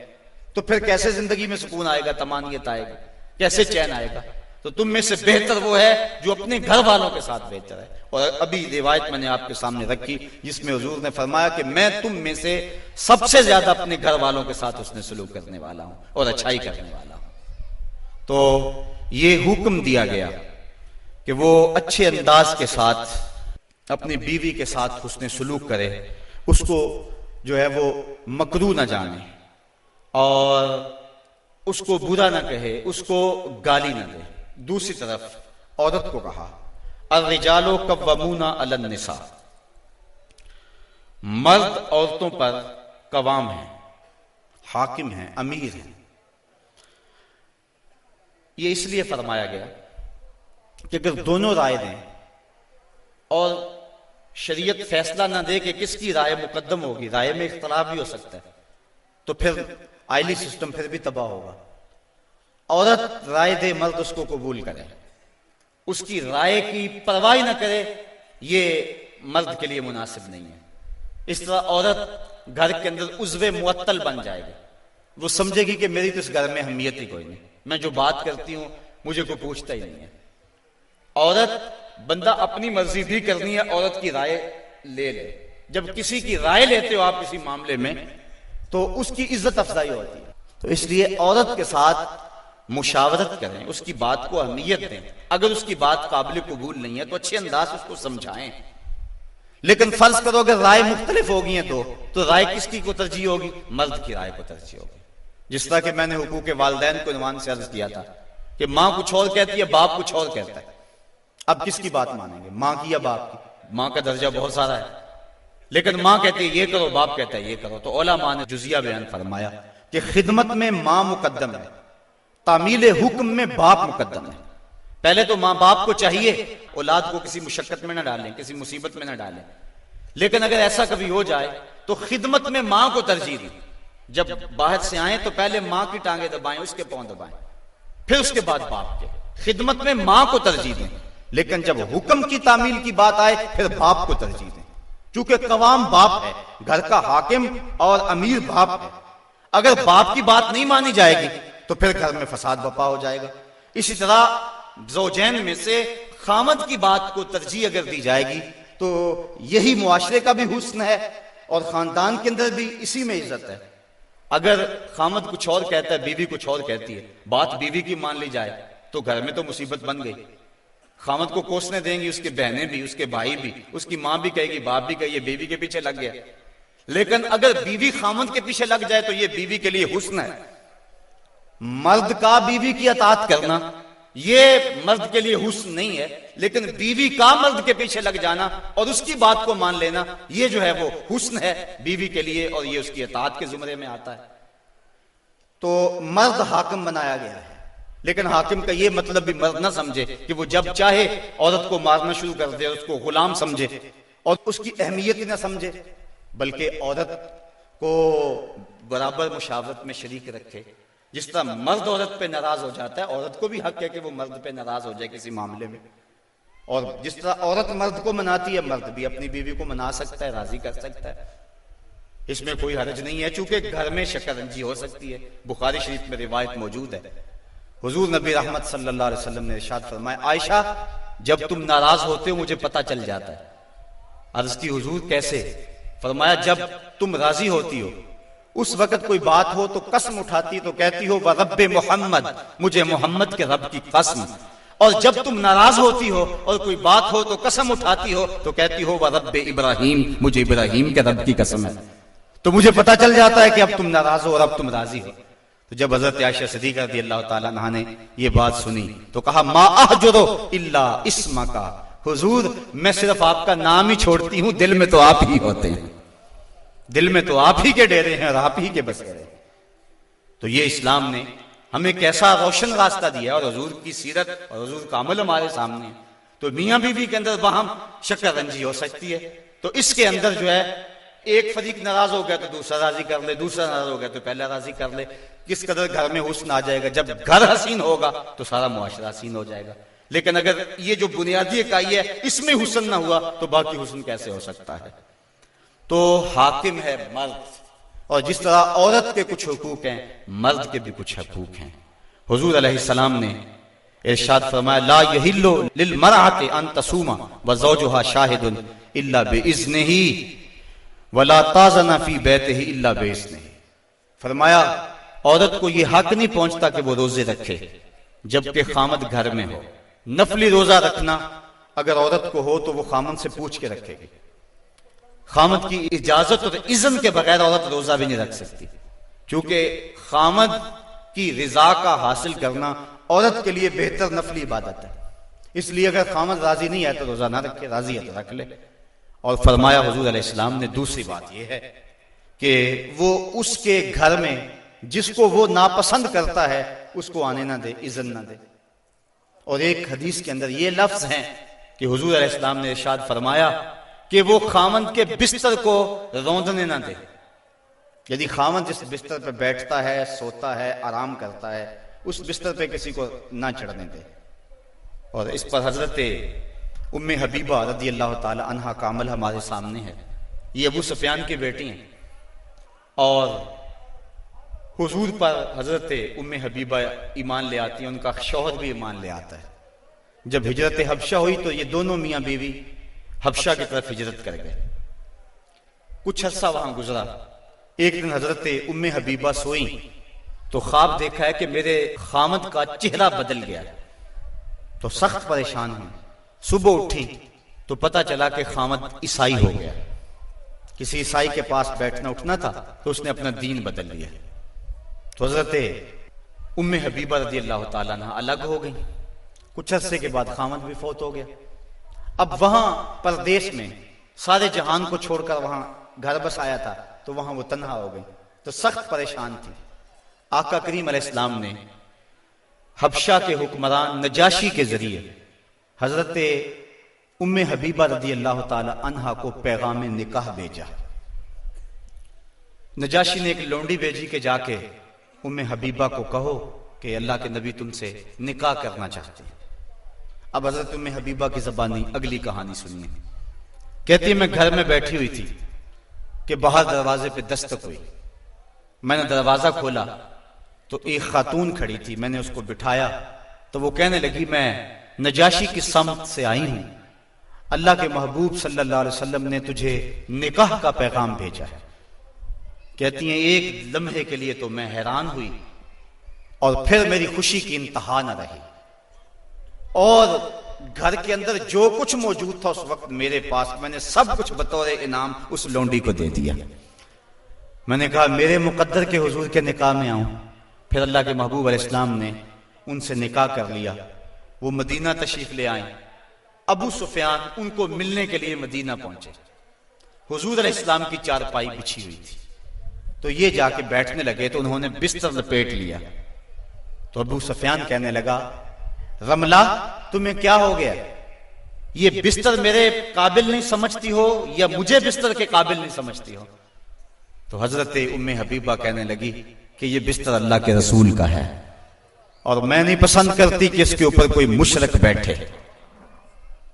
تو پھر کیسے زندگی میں سکون آئے گا، طمانینت آئے گا، کیسے چین آئے گا؟ تو تم میں سے بہتر وہ ہے جو اپنے گھر والوں کے ساتھ بہتر ہے۔ اور ابھی روایت میں نے آپ کے سامنے رکھی جس میں حضور نے فرمایا کہ میں تم میں سے سب سے زیادہ اپنے گھر والوں کے ساتھ حسن سلوک کرنے والا ہوں اور اچھائی کرنے والا ہوں۔ تو یہ حکم دیا گیا کہ وہ اچھے انداز کے ساتھ اپنی بیوی کے ساتھ حسن سلوک کرے، اس کو جو ہے وہ مکروہ نہ جانے، اور اس کو برا نہ کہے، اس کو گالی نہ دے۔ دوسری طرف عورت کو کہا الرجال قوامون علی النساء، مرد عورتوں پر قوام ہیں، حاکم ہیں، امیر ہیں۔ یہ اس لیے فرمایا گیا کہ اگر دونوں رائے دیں اور شریعت فیصلہ نہ دے کہ کس کی رائے مقدم ہوگی، رائے میں اختلاف بھی ہو سکتا ہے، تو پھر آئلی سسٹم پھر بھی تباہ ہوگا۔ عورت رائے دے، مرد اس کو قبول کرے، اس کی رائے کی پرواہ نہ کرے، یہ مرد کے لیے مناسب نہیں ہے۔ اس طرح عورت گھر کے اندر عضو معطل بن جائے گی، وہ سمجھے گی کہ میری تو اس گھر میں اہمیت ہی کوئی نہیں، میں جو بات کرتی ہوں مجھے کوئی پوچھتا ہی نہیں ہے۔ عورت بندہ اپنی مرضی بھی کرنی ہے، عورت کی رائے لے لے۔ جب کسی کی رائے لیتے ہو آپ کسی معاملے میں تو اس کی عزت افزائی ہوتی ہے۔ تو اس لیے عورت کے ساتھ مشاورت کریں، اس کی بات کو اہمیت دیں، اگر اس کی بات قابل قبول نہیں ہے تو اچھے انداز اس کو سمجھائیں۔ لیکن فرض کرو اگر رائے مختلف ہوگی ہیں تو رائے کس کی کو ترجیح ہوگی؟ مرد کی رائے کو ترجیح ہوگی۔ جس طرح کہ میں نے حقوق والدین کو عنوان سے عرض کیا تھا کہ ماں کچھ اور کہتی ہے، باپ کچھ اور کہتا ہے، اب کس کی بات مانیں گے، ماں کی یا باپ کی؟ ماں کا درجہ بہت سارا ہے، لیکن ماں کہتی ہے یہ کرو، باپ کہتا ہے یہ کرو۔ تو علماء نے جزیہ بیان فرمایا کہ خدمت میں ماں مقدم ہے، تعمیل حکم میں باپ مقدم ہے۔ پہلے تو ماں باپ کو چاہیے اولاد کو کسی مشقت میں نہ ڈالیں، کسی مصیبت میں نہ ڈالیں، لیکن اگر ایسا کبھی ہو جائے تو خدمت میں ماں کو ترجیح دیں۔ جب باہر سے آئیں تو پہلے ماں کی ٹانگیں دبائیں، اس کے پاؤں دبائیں، پھر اس کے بعد باپ کے۔ خدمت میں ماں کو ترجیح دیں، لیکن جب حکم کی تعمیل کی بات آئے پھر باپ کو ترجیح دیں، چونکہ قوام باپ ہے، گھر کا حاکم اور امیر باپ ہے۔ اگر باپ کی بات نہیں مانی جائے گی تو پھر گھر میں فساد برپا ہو جائے گا۔ اسی طرح زوجین میں سے خامد کی بات کو ترجیح اگر دی جائے گی تو یہی معاشرے کا بھی حسن ہے اور خاندان کے اندر بھی اسی میں عزت ہے۔ اگر خامد کچھ اور کہتا ہے، بیوی کچھ اور کہتی ہے، بات بیوی کی مان لی جائے تو گھر میں تو مصیبت بن گئی۔ خامد کو کوسنے دیں گی اس کے بہنیں بھی، اس کے بھائی بھی، اس کی ماں بھی کہے گی، باپ بھی کہے یہ بیوی کے پیچھے لگ گیا۔ لیکن اگر بیوی خامد کے پیچھے لگ جائے تو یہ بیوی کے لیے حسن ہے۔ مرد کا بیوی کی اطاعت کرنا یہ مرد کے لیے حسن نہیں ہے، لیکن بیوی کا مرد کے پیچھے لگ جانا اور اس کی بات کو مان لینا یہ جو ہے وہ حسن ہے بیوی کے لیے، اور یہ اس کی اطاعت کے زمرے میں آتا ہے۔ تو مرد حاکم بنایا گیا ہے، لیکن حاکم کا یہ مطلب بھی مرد نہ سمجھے کہ وہ جب چاہے عورت کو مارنا شروع کر دے، اس کو غلام سمجھے اور اس کی اہمیت ہی نہ سمجھے، بلکہ عورت کو برابر مشاورت میں شریک رکھے۔ جس طرح مرد عورت پہ ناراض ہو جاتا ہے، عورت کو بھی حق ہے کہ وہ مرد پہ ناراض ہو جائے کسی معاملے میں، اور جس طرح عورت مرد کو مناتی ہے، مرد بھی اپنی بیوی کو منا سکتا ہے، راضی کر سکتا ہے، اس میں کوئی حرج نہیں ہے، چونکہ گھر میں شکنجی ہو سکتی ہے۔ بخاری شریف میں روایت موجود ہے، حضور نبی رحمت صلی اللہ علیہ وسلم نے ارشاد فرمایا، عائشہ جب تم ناراض ہوتے ہو مجھے پتہ چل جاتا ہے۔ عرض کی حضور کیسے؟ فرمایا جب تم راضی ہوتی ہو اس وقت کوئی بات ہو تو قسم اٹھاتی تو کہتی ہو وَرَبِّ محمد، مجھے محمد کے رب کی قسم، اور جب تم ناراض ہوتی ہو اور کوئی بات ہو تو قسم اٹھاتی ہو تو کہتی ہو وَرَبِّ ابراہیم، مجھے ابراہیم کے رب کی قسم ہے۔ تو مجھے پتہ چل جاتا ہے کہ اب تم ناراض ہو اور اب تم راضی ہو۔ تو جب حضرت عائشہ صدیقہ رضی اللہ تعالیٰ عنہا نے یہ بات سنی تو کہا ما احجر الا اسمک، حضور میں صرف آپ کا نام ہی چھوڑتی ہوں، دل میں تو آپ ہی ہوتے ہیں، دل میں تو آپ ہی کے ڈیرے ہیں اور آپ ہی کے بسیرے ہیں۔ تو یہ اسلام نے ہمیں کیسا روشن راستہ دیا اور حضور کی سیرت اور حضور کا عمل ہمارے سامنے ہے۔ تو میاں بیوی کے اندر باہم شکر رنجی ہو سکتی ہے، تو اس کے اندر جو ہے ایک فریق ناراض ہو گیا تو دوسرا راضی کر لے، دوسرا ناراض ہو گیا تو پہلا راضی کر لے۔ کس قدر گھر میں حسن آ جائے گا، جب گھر حسین ہوگا تو سارا معاشرہ حسین ہو جائے گا۔ لیکن اگر یہ جو بنیادی اکائی ہے اس میں حسن نہ ہوا تو باقی حسن کیسے ہو سکتا ہے؟ تو حاکم ہے مرد، اور جس طرح عورت کے کچھ حقوق ہیں مرد کے بھی کچھ حقوق ہیں۔ حضور علیہ السلام نے ارشاد فرمایا لا یحل للمرأة ان تصوم وزوجها شاہد الا باذنہ ولا تاذن فی بیتہ الا باذنہ، فرمایا عورت کو یہ حق نہیں پہنچتا کہ وہ روزے رکھے جبکہ خامد گھر میں ہو۔ نفلی روزہ رکھنا اگر عورت کو ہو تو وہ خامد سے پوچھ کے رکھے گی، خامد کی اجازت اور اذن کے بغیر عورت روزہ بھی نہیں رکھ سکتی، کیونکہ خامد کی رضا کا حاصل کرنا عورت کے لیے بہتر نفلی عبادت ہے۔ اس لیے اگر خامد راضی نہیں ہے تو روزہ نہ رکھے، راضی ہے تو رکھ لے۔ اور فرمایا حضور علیہ السلام نے دوسری بات یہ ہے کہ وہ اس کے گھر میں جس کو وہ ناپسند کرتا ہے اس کو آنے نہ دے، اذن نہ دے۔ اور ایک حدیث کے اندر یہ لفظ ہیں کہ حضور علیہ السلام نے ارشاد فرمایا کہ وہ خامند کے بستر کو روندنے نہ دے، یعنی خامند جس بستر پہ بیٹھتا ہے، سوتا ہے، آرام کرتا ہے، اس بستر پہ کسی کو نہ چڑھنے دے۔ اور اس پر حضرت ام حبیبہ رضی اللہ تعالی عنہا کا عمل ہمارے سامنے ہے۔ یہ ابو سفیان کی بیٹی ہیں، اور حضور پر حضرت ام حبیبہ ایمان لے آتی ہیں، ان کا شوہر بھی ایمان لے آتا ہے۔ جب ہجرت حبشہ ہوئی تو یہ دونوں میاں بیوی حبشہ کی طرف ہجرت کر گئے۔ کچھ عرصہ وہاں گزرا، ایک دن حضرت ام حبیبہ سوئیں تو خواب دیکھا ہے کہ میرے خامد کا چہرہ بدل گیا، تو سخت پریشان ہوئی۔ صبح اٹھی تو پتہ چلا کہ خامد عیسائی ہو گیا، کسی عیسائی کے پاس بیٹھنا اٹھنا تھا تو اس نے اپنا دین بدل لیا۔ تو حضرت ام حبیبہ رضی اللہ تعالیٰ عنہ الگ ہو گئی۔ کچھ عرصے کے بعد خامد بھی فوت ہو گیا۔ اب وہاں پردیش میں سارے جہان کو چھوڑ کر وہاں گھر بس آیا تھا تو وہاں وہ تنہا ہو گئی، تو سخت پریشان تھی۔ آقا کریم علیہ السلام نے حبشہ کے حکمران نجاشی کے ذریعے حضرت ام حبیبہ رضی اللہ تعالی عنہا کو پیغام نکاح بھیجا۔ نجاشی نے ایک لونڈی بھیجی کہ جا کے ام حبیبہ کو کہو کہ اللہ کے نبی تم سے نکاح کرنا چاہتے ہیں۔ اب حضرت ام حبیبہ کی زبانی اگلی کہانی سنیے۔ کہتی ہے میں گھر میں بیٹھی ہوئی تھی کہ باہر دروازے پہ دستک ہوئی، میں نے دروازہ کھولا تو ایک خاتون کھڑی تھی، میں نے اس کو بٹھایا تو وہ کہنے لگی میں نجاشی کی سمت سے آئی ہوں، اللہ کے محبوب صلی اللہ علیہ وسلم نے تجھے نکاح کا پیغام بھیجا ہے۔ کہتی ہیں ایک لمحے کے لیے تو میں حیران ہوئی اور پھر میری خوشی کی انتہا نہ رہی، اور گھر کے اندر جو کچھ موجود تھا اس وقت میرے پاس، میں نے سب کچھ بطور انعام اس لونڈی کو دے دیا۔ میں نے کہا میرے مقدر کے حضور کے نکاح میں آؤں، پھر اللہ کے محبوب علیہ السلام نے ان سے نکاح کر لیا، وہ مدینہ تشریف لے آئیں۔ ابو سفیان ان کو ملنے کے لیے مدینہ پہنچے، حضور علیہ السلام کی چارپائی بچھی ہوئی تھی، تو یہ جا کے بیٹھنے لگے تو انہوں نے بستر لپیٹ لیا۔ تو ابو سفیان کہنے لگا، رملہ تمہیں کیا ہو گیا؟ یہ بستر میرے قابل نہیں سمجھتی ہو یا مجھے بستر کے قابل نہیں سمجھتی ہو؟ تو حضرت ام حبیبہ کہنے لگی کہ یہ بستر اللہ کے رسول کا ہے اور میں نہیں پسند کرتی کہ اس کے اوپر کوئی مشرک بیٹھے۔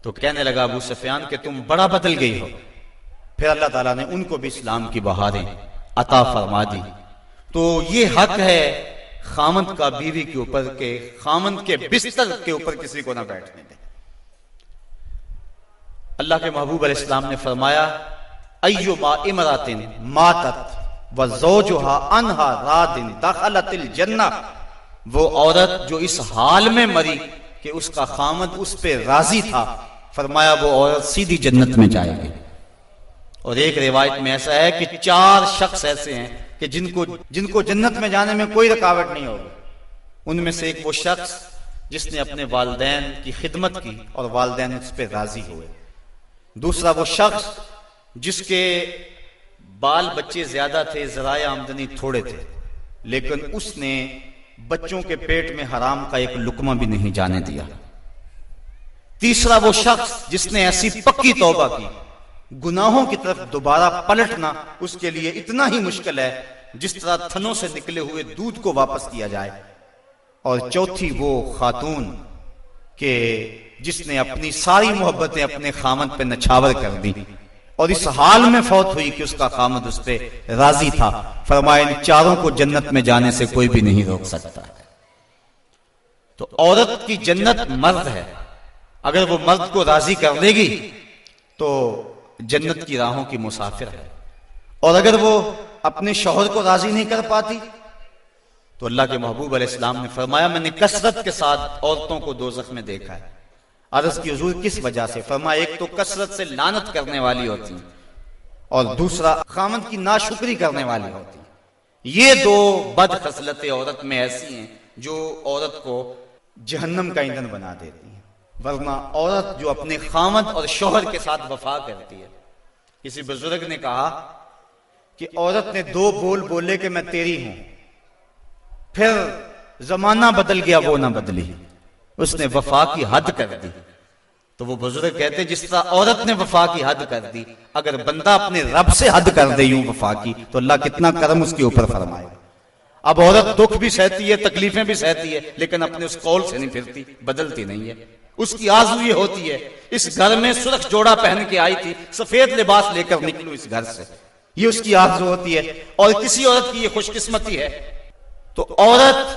تو کہنے لگا ابو سفیان کہ تم بڑا بدل گئی ہو۔ پھر اللہ تعالیٰ نے ان کو بھی اسلام کی بہاریں عطا فرما دی۔ تو یہ حق ہے خامند کا بیوی کے اوپر کہ خامند کے بستر کے اوپر کسی کو نہ بیٹھنے دے۔ اللہ کے محبوب علیہ السلام نے فرمایا، ایما امرات ماتت وزوجھا عنہا راض دخلت الجنہ، وہ عورت جو اس حال میں مری کہ اس کا خامند اس پہ راضی تھا، فرمایا وہ عورت سیدھی جنت میں جائے گی۔ اور ایک روایت میں ایسا ہے کہ 4 شخص ایسے ہیں کہ جن کو جنت میں جانے میں کوئی رکاوٹ نہیں ہوگی۔ ان میں سے ایک وہ شخص جس نے اپنے والدین کی خدمت کی اور والدین اس پہ راضی ہوئے، دوسرا وہ شخص جس کے بال بچے زیادہ تھے، ذرائع آمدنی تھوڑے تھے، لیکن اس نے بچوں کے پیٹ میں حرام کا ایک لقمہ بھی نہیں جانے دیا، تیسرا وہ شخص جس نے ایسی پکی توبہ کی گناہوں کی طرف دوبارہ پلٹنا اس کے لیے اتنا ہی مشکل ہے جس طرح تھنوں سے نکلے ہوئے دودھ کو واپس کیا جائے، اور چوتھی وہ خاتون کہ جس نے اپنی ساری محبتیں اپنے خامد پہ نچھاور کر دی اور اس حال میں فوت ہوئی کہ اس کا خامد اس پہ راضی تھا۔ فرمایا ان 4 کو جنت میں جانے سے کوئی بھی نہیں روک سکتا۔ تو عورت کی جنت مرد ہے، اگر وہ مرد کو راضی کر دے گی تو جنت کی راہوں کی مسافر ہے، اور اگر وہ اپنے شوہر کو راضی نہیں کر پاتی تو اللہ کے محبوب علیہ السلام نے فرمایا میں نے کثرت کے ساتھ عورتوں کو دوزخ میں دیکھا ہے۔ عرض کی حضور کس وجہ سے؟ فرمایا ایک تو کثرت سے لعنت کرنے والی ہوتی ہیں اور دوسرا خامد کی ناشکری کرنے والی ہوتی ہیں۔ یہ 2 بد خصلتیں عورت میں ایسی ہیں جو عورت کو جہنم کا ایندھن بنا دیتی ہیں۔ ورنہ عورت جو اپنے خامد اور شوہر کے ساتھ وفا کرتی ہے، کسی بزرگ نے کہا کہ عورت نے 2 بول بولے کہ میں تیری ہوں، پھر زمانہ بدل گیا وہ نہ بدلی، اس نے وفا کی حد کر دی۔ تو وہ بزرگ کہتے جس طرح عورت نے وفا کی حد کر دی، اگر بندہ اپنے رب سے حد کر دے یوں وفا کی تو اللہ کتنا کرم اس کے اوپر فرمائے۔ اب عورت دکھ بھی سہتی ہے، تکلیفیں بھی سہتی ہے، لیکن اپنے اس قول سے نہیں پھرتی، بدلتی نہیں ہے۔ اس کی آرزو یہ ہوتی ہے اس گھر میں سرخ جوڑا پہن کے آئی تھی، سفید لباس لے کر نکلوں اس گھر سے، یہ اس کی آرزو ہوتی ہے۔ اور کسی عورت کی یہ خوش قسمتی ہے۔ تو عورت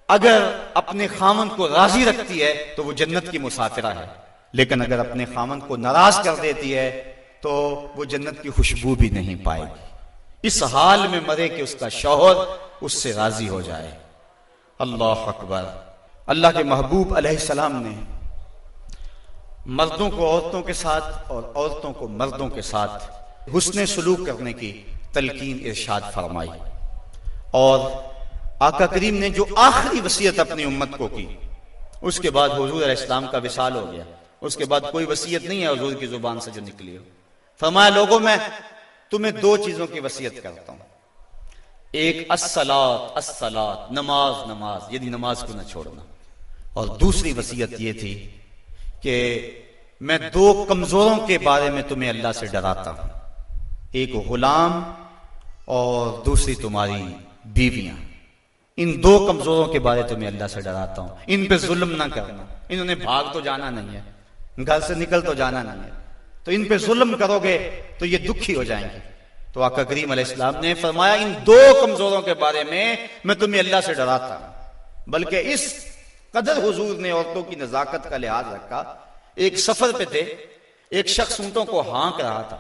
اگر اپنے خامند کو راضی رکھتی ہے تو وہ جنت کی مسافرہ ہے، لیکن اگر اپنے خامند کو ناراض کر دیتی ہے تو وہ جنت کی خوشبو بھی نہیں پائے گی۔ اس حال میں مرے کہ اس کا شوہر اس سے راضی ہو جائے۔ اللہ اکبر۔ اللہ کے محبوب علیہ السلام نے مردوں کو عورتوں کے ساتھ اور عورتوں کو مردوں کے ساتھ حسن سلوک کرنے کی تلقین ارشاد فرمائی، اور آقا کریم نے جو آخری وصیت اپنی امت کو کی اس کے بعد حضور علیہ السلام کا وصال ہو گیا، اس کے بعد کوئی وصیت نہیں ہے حضور کی زبان سے جو نکلی ہو۔ فرمایا لوگوں میں تمہیں 2 چیزوں کی وصیت کرتا ہوں، ایک الصلاۃ الصلاۃ، نماز نماز، یعنی نماز کو نہ چھوڑنا، اور دوسری وصیت یہ تھی کہ میں 2 کمزوروں کے بارے میں تمہیں اللہ سے ڈراتا ہوں، ایک غلام اور دوسری تمہاری بیویاں۔ ان 2 کمزوروں کے بارے تمہیں اللہ سے ڈراتا ہوں، ان پہ ظلم نہ کرنا، انہوں نے بھاگ تو جانا نہیں ہے، گھر سے نکل تو جانا نہیں ہے، تو ان پہ ظلم کرو گے تو یہ دکھی ہو جائیں گے۔ تو آقا کریم علیہ السلام نے فرمایا ان 2 کمزوروں کے بارے میں تمہیں اللہ سے ڈراتا ہوں۔ بلکہ اس قدر حضور نے عورتوں کی نزاکت کا لحاظ رکھا، ایک سفر پہ تھے، ایک شخص اونٹوں کو ہانک رہا تھا،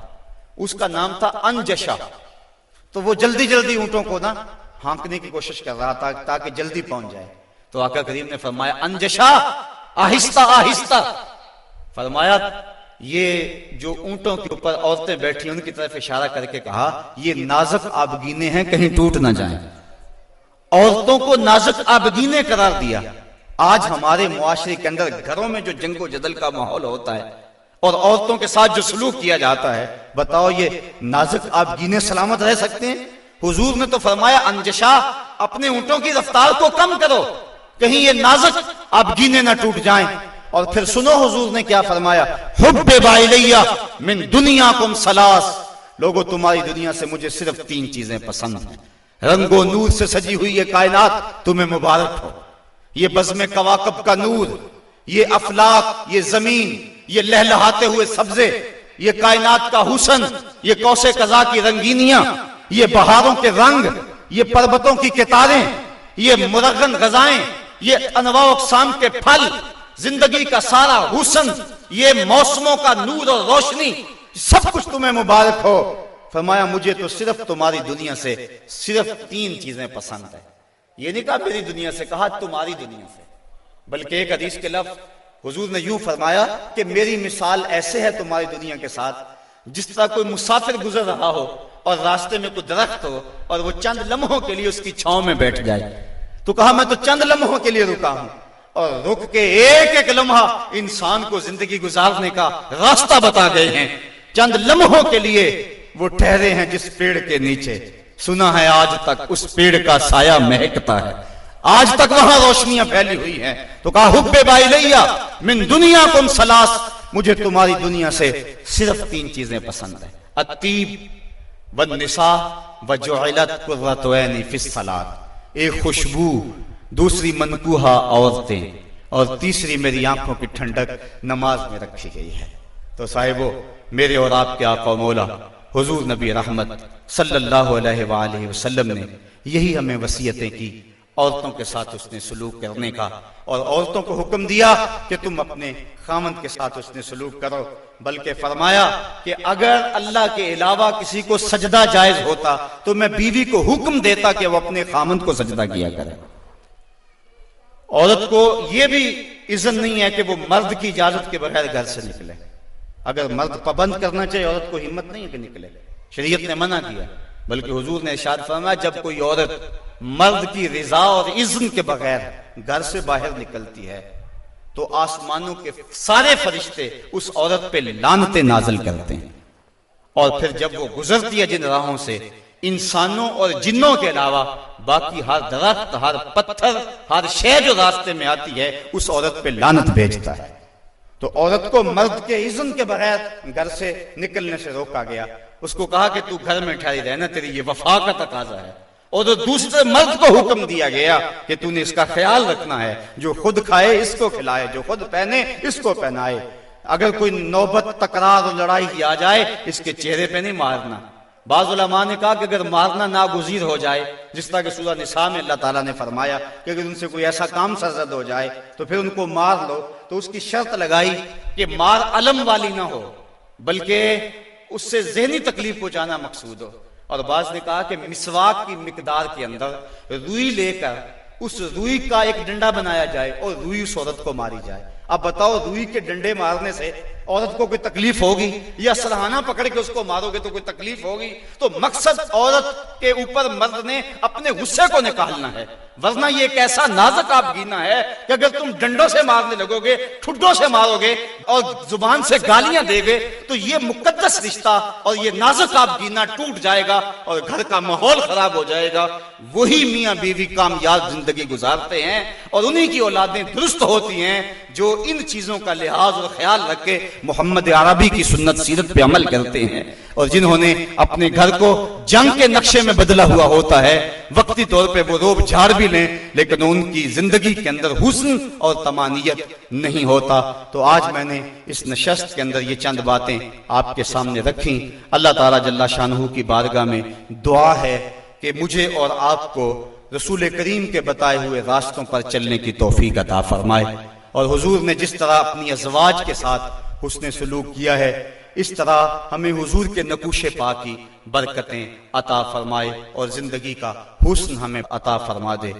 اس کا نام تھا انجشا، تو وہ جلدی جلدی اونٹوں کو نا ہانکنے کی کوشش کر رہا تھا تاکہ جلدی پہنچ جائے۔ تو آقا کریم نے فرمایا انجشا آہستہ آہستہ، فرمایا یہ جو اونٹوں کے اوپر عورتیں بیٹھی ان کی طرف اشارہ کر کے کہا یہ نازک آبگینے ہیں کہیں ٹوٹ نہ جائیں۔ عورتوں کو نازک آبگینیں قرار دیا۔ آج ہمارے معاشرے کے اندر گھروں میں جو جنگ و جدل کا ماحول ہوتا ہے اور عورتوں کے ساتھ جو سلوک کیا جاتا ہے، بتاؤ یہ نازک آبگینیں سلامت رہ سکتے ہیں؟ حضور نے تو فرمایا انجشا، اپنے اونٹوں کی رفتار کو کم کرو، کہیں یہ نازک آبگینیں نہ ٹوٹ جائیں۔ اور پھر سنو حضور نے کیا فرمایا، حبب الیہ من دنیاکم ثلاث، لوگوں تمہاری دنیا سے مجھے صرف 3 چیزیں پسند ہیں۔ رنگ و نور سے سجی ہوئی یہ کائنات تمہیں مبارک ہو، یہ بزم کواکب کا نور، یہ افلاک، یہ زمین، یہ لہلہاتے ہوئے سبزے، یہ کائنات کا حسن، یہ کوس قزح کی رنگینیاں، یہ بہاروں کے رنگ، یہ پربتوں کی کتاریں، یہ مرغن غذائیں، یہ انواع و اقسام کے پھل، زندگی کا سارا حسن، یہ موسموں کا نور اور روشنی، سب کچھ تمہیں مبارک ہو۔ فرمایا مجھے تو صرف تمہاری دنیا سے صرف 3 چیزیں پسند ہیں۔ یہ نہیں کہا میری دنیا سے، کہا تمہاری دنیا سے۔ بلکہ ایک حدیث کے لفظ حضور نے یوں فرمایا کہ میری مثال ایسے ہے تمہاری دنیا کے ساتھ جس طرح کوئی مسافر گزر رہا ہو اور راستے میں کوئی درخت ہو اور وہ چند لمحوں کے لیے اس کی چھاؤں میں بیٹھ جائے۔ تو کہا میں تو چند لمحوں کے لیے رکا ہوں، اور رک کے ایک ایک لمحہ انسان کو زندگی گزارنے کا راستہ بتا گئے ہیں۔ چند لمحوں کے لیے وہ ٹھہرے ہیں جس پیڑ کے نیچے، سنا ہے آج تک اس پیڑ کا سایہ مہکتا ہے، آج تک وہاں روشنیاں پھیلی ہوئی ہیں۔ تو کہا حبب الیہ من دنیاکم ثلاث، مجھے تمہاری دنیا سے صرف 3 چیزیں پسند ہیں، الطیب والنساء وجعلت قرۃ عینی فی الصلاۃ، ایک خوشبو، دوسری منکوحہ عورتیں، اور تیسری میری آنکھوں کی ٹھنڈک نماز میں رکھی گئی ہے۔ تو صاحبو، میرے اور آپ کے آقا و مولا حضور نبی رحمت صلی اللہ علیہ وآلہ وسلم نے یہی ہمیں وصیتیں کی، عورتوں کے ساتھ اس نے سلوک کرنے کا، اور عورتوں کو حکم دیا کہ تم اپنے خامند کے ساتھ اس نے سلوک کرو، بلکہ فرمایا کہ اگر اللہ کے علاوہ کسی کو سجدہ جائز ہوتا تو میں بیوی کو حکم دیتا کہ وہ اپنے خامند کو سجدہ کیا کرے۔ عورت کو یہ بھی اذن نہیں ہے کہ وہ مرد کی اجازت کے بغیر گھر سے نکلے۔ اگر مرد پابند کرنا چاہے، عورت کو ہمت نہیں ہے کہ نکلے، شریعت نے منع کیا، بلکہ حضور نے ارشاد فرمایا جب کوئی عورت مرد کی رضا اور اذن کے بغیر گھر سے باہر نکلتی ہے تو آسمانوں کے سارے فرشتے اس عورت پہ لعنتیں نازل کرتے ہیں، اور پھر جب وہ گزرتی ہے جن راہوں سے، انسانوں اور جنوں کے علاوہ باقی ہر درخت، ہر پتھر، ہر شے جو راستے میں آتی ہے اس عورت پہ لعنت بھیجتا ہے۔ تو عورت کو مرد کے اذن کے بغیر گھر سے نکلنے سے روکا گیا، اس کو کہا کہ تو گھر میں ٹھہری رہنا، تیری یہ وفا کا تقاضا ہے۔ اور دوسرے مرد کو حکم دیا گیا کہ تو نے اس کا خیال رکھنا ہے، جو خود کھائے اس کو کھلائے، جو خود پہنے اس کو پہنائے، اگر کوئی نوبت تکرار اور لڑائی کی آ جائے اس کے چہرے پہ نہیں مارنا۔ بعض علماء نے کہا کہ اگر مارنا ناگزیر ہو جائے، جس طرح کہ سورہ نساء میں اللہ تعالیٰ نے فرمایا کہ اگر ان سے کوئی ایسا کام سرزد ہو جائے تو پھر ان کو مار لو، تو اس کی شرط لگائی کہ مار علم والی نہ ہو بلکہ اس سے ذہنی تکلیف پہنچانا مقصود ہو۔ اور بعض نے کہا کہ مسواک کی مقدار کے اندر روئی لے کر اس روئی کا ایک ڈنڈا بنایا جائے اور روئی اس عورت کو ماری جائے۔ اب بتاؤ، روئی کے ڈنڈے مارنے سے عورت کو کوئی تکلیف ہوگی، یا سرہانہ پکڑ کے اس کو مارو گے تو کوئی تکلیف ہوگی؟ تو مقصد عورت کے اوپر مرد نے اپنے غصے کو نکالنا ہے، ورنہ یہ ایک ایسا نازک آبگینہ ہے کہ اگر تم ڈنڈوں سے مارنے لگو گے، ٹھڈوں سے مارو گے اور زبان سے گالیاں دے گے تو یہ مقدس رشتہ اور یہ نازک آبگینہ ٹوٹ جائے گا اور گھر کا ماحول خراب ہو جائے گا۔ وہی میاں بیوی کامیاب زندگی گزارتے ہیں اور انہی کی اولادیں درست ہوتی ہیں جو ان چیزوں کا لحاظ اور خیال رکھ کے محمد عربی کی سنت سیرت پہ عمل کرتے ہیں، اور جنہوں نے اپنے گھر کو جنگ کے نقشے میں بدلا ہوا ہوتا ہے، وقتی طور پہ وہ روب جھاڑ بھی لیں لیکن ان کی زندگی کے اندر حسن اور طمانینت نہیں ہوتا۔ تو آج میں نے اس نشست کے اندر یہ چند باتیں آپ کے سامنے رکھیں۔ اللہ تعالیٰ جل شانہ کی بارگاہ میں دعا ہے کہ مجھے اور آپ کو رسول کریم کے بتائے ہوئے راستوں پر چلنے کی توفیق عطا فرمائے، اور حضور نے جس طرح اپنی ازواج کے ساتھ حسن سلوک کیا ہے اس طرح ہمیں حضور کے نقوش پا کی برکتیں عطا فرمائے اور زندگی کا حسن ہمیں عطا فرما دے۔